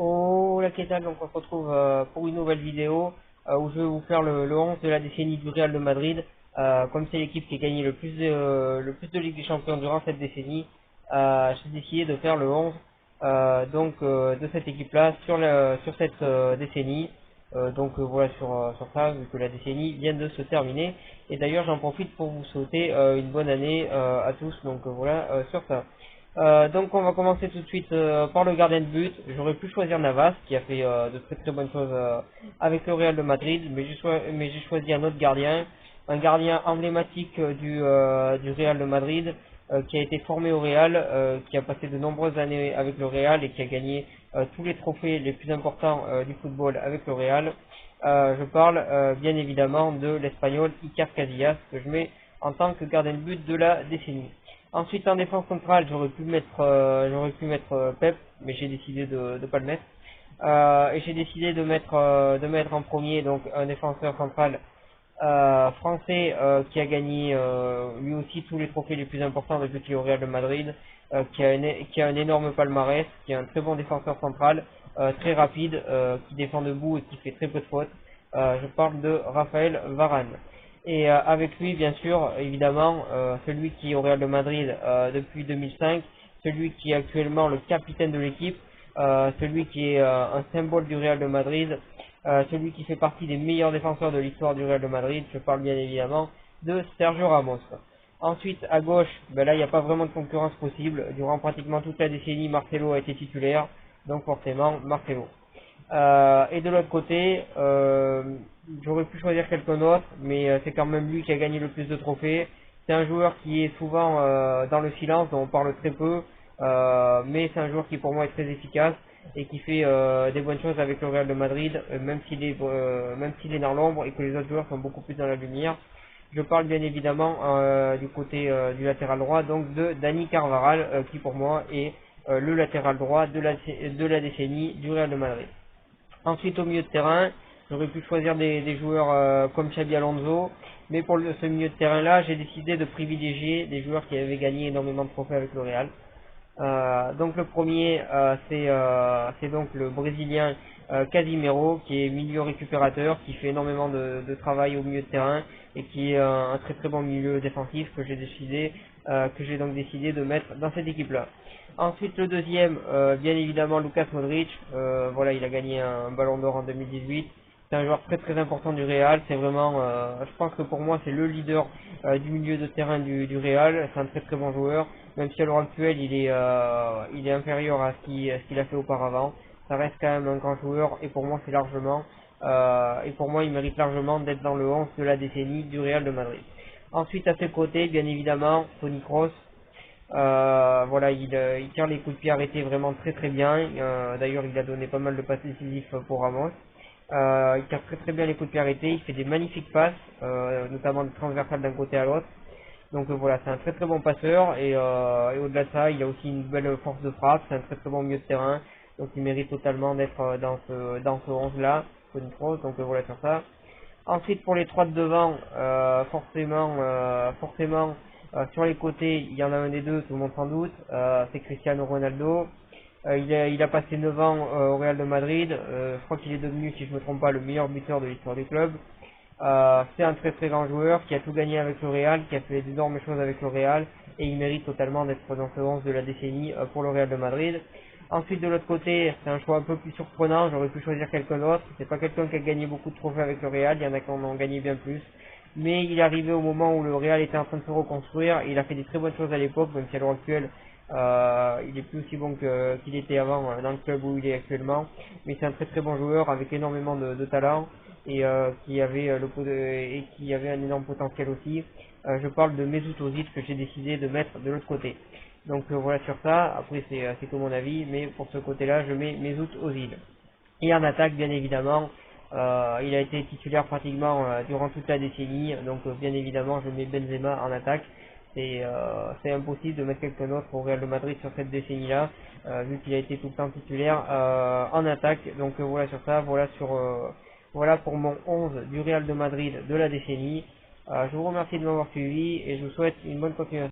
Oh la qu'est-ce donc on se retrouve pour une nouvelle vidéo où je vais vous faire le 11 de la décennie du Real de Madrid. Comme c'est l'équipe qui a gagné le plus de Ligue des Champions durant cette décennie, j'ai décidé de faire le 11 de cette équipe-là sur cette décennie. Voilà sur ça, vu que la décennie vient de se terminer. Et d'ailleurs j'en profite pour vous souhaiter une bonne année à tous. Voilà sur ça. Donc on va commencer tout de suite par le gardien de but. J'aurais pu choisir Navas qui a fait de très très bonnes choses avec le Real de Madrid, mais j'ai choisi un autre gardien, un gardien emblématique du Real de Madrid qui a été formé au Real, qui a passé de nombreuses années avec le Real et qui a gagné tous les trophées les plus importants du football avec le Real. Je parle bien évidemment de l'Espagnol Iker Casillas que je mets en tant que gardien de but de la décennie. Ensuite, en défense centrale, j'aurais pu mettre Pep, mais j'ai décidé de ne pas le mettre. Et j'ai décidé de mettre en premier donc un défenseur central français qui a gagné lui aussi tous les trophées les plus importants depuis qu'il est au Real de Madrid, qui a un énorme palmarès, qui est un très bon défenseur central, très rapide, qui défend debout et qui fait très peu de fautes. Je parle de Raphaël Varane. Et avec lui, bien sûr, évidemment, celui qui est au Real de Madrid depuis 2005, celui qui est actuellement le capitaine de l'équipe, celui qui est un symbole du Real de Madrid, celui qui fait partie des meilleurs défenseurs de l'histoire du Real de Madrid. Je parle bien évidemment de Sergio Ramos. Ensuite, à gauche, ben là, il n'y a pas vraiment de concurrence possible. Durant pratiquement toute la décennie, Marcelo a été titulaire, donc forcément, Marcelo. Et de l'autre côté, j'aurais pu choisir quelqu'un d'autre, mais c'est quand même lui qui a gagné le plus de trophées. C'est un joueur qui est souvent dans le silence, dont on parle très peu, mais c'est un joueur qui pour moi est très efficace et qui fait des bonnes choses avec le Real de Madrid, même s'il est dans l'ombre et que les autres joueurs sont beaucoup plus dans la lumière. Je parle bien évidemment du côté du latéral droit, donc de Dani Carvajal, qui pour moi est le latéral droit de la décennie du Real de Madrid. Ensuite, au milieu de terrain, j'aurais pu choisir des joueurs comme Xabi Alonso, mais pour ce milieu de terrain-là, j'ai décidé de privilégier des joueurs qui avaient gagné énormément de trophées avec le Real. Donc le premier, c'est donc le Brésilien Casimiro, qui est milieu récupérateur, qui fait énormément de travail au milieu de terrain et qui est un très très bon milieu défensif que j'ai donc décidé de mettre dans cette équipe-là. Ensuite, le deuxième, bien évidemment, Lucas Modric. Voilà, il a gagné un Ballon d'Or en 2018. C'est un joueur très très important du Real. C'est vraiment, je pense que pour moi, c'est le leader du milieu de terrain du Real. C'est un très très bon joueur. Même si à l'heure actuelle, il est inférieur à ce qu'il a fait auparavant. Ça reste quand même un grand joueur. Et pour moi, il mérite largement d'être dans le 11 de la décennie du Real de Madrid. Ensuite, à ses côtés, bien évidemment, Toni Kroos. Voilà, il tire les coups de pied arrêtés vraiment très très bien. D'ailleurs, il a donné pas mal de passes décisives pour Ramos. Il tire très très bien les coups de pied arrêtés. Il fait des magnifiques passes, notamment des transversales d'un côté à l'autre. Donc voilà, c'est un très très bon passeur et au-delà de ça, il a aussi une belle force de frappe. C'est un très très bon milieu de terrain. Donc il mérite totalement d'être dans ce 11 là, Toni Kroos. Donc voilà sur ça. Ensuite, pour les trois de devant, forcément, sur les côtés, il y en a un des deux, tout le monde sans doute, c'est Cristiano Ronaldo. Il a passé 9 ans au Real de Madrid. Je crois qu'il est devenu, si je ne me trompe pas, le meilleur buteur de l'histoire du club. C'est un très très grand joueur qui a tout gagné avec le Real, qui a fait d'énormes choses avec le Real, et il mérite totalement d'être dans ce 11 de la décennie pour le Real de Madrid. Ensuite, de l'autre côté, c'est un choix un peu plus surprenant. J'aurais pu choisir quelqu'un d'autre. C'est pas quelqu'un qui a gagné beaucoup de trophées avec le Real. Il y en a qui en ont gagné bien plus. Mais il est arrivé au moment où le Real était en train de se reconstruire. Il a fait des très bonnes choses à l'époque, même si à l'heure actuelle, il est plus aussi bon qu'il était avant dans le club où il est actuellement. Mais c'est un très très bon joueur avec énormément de talent et qui avait un énorme potentiel aussi. Je parle de Mesut Ozil que j'ai décidé de mettre de l'autre côté. Donc voilà sur ça, après c'est que mon avis, mais pour ce côté-là, je mets Mesut Ozil. Et en attaque, bien évidemment, il a été titulaire pratiquement durant toute la décennie, donc bien évidemment, je mets Benzema en attaque. C'est impossible de mettre quelqu'un d'autre au Real de Madrid sur cette décennie-là, vu qu'il a été tout le temps titulaire en attaque. Donc voilà sur ça, voilà pour mon 11 du Real de Madrid de la décennie. Je vous remercie de m'avoir suivi et je vous souhaite une bonne continuation.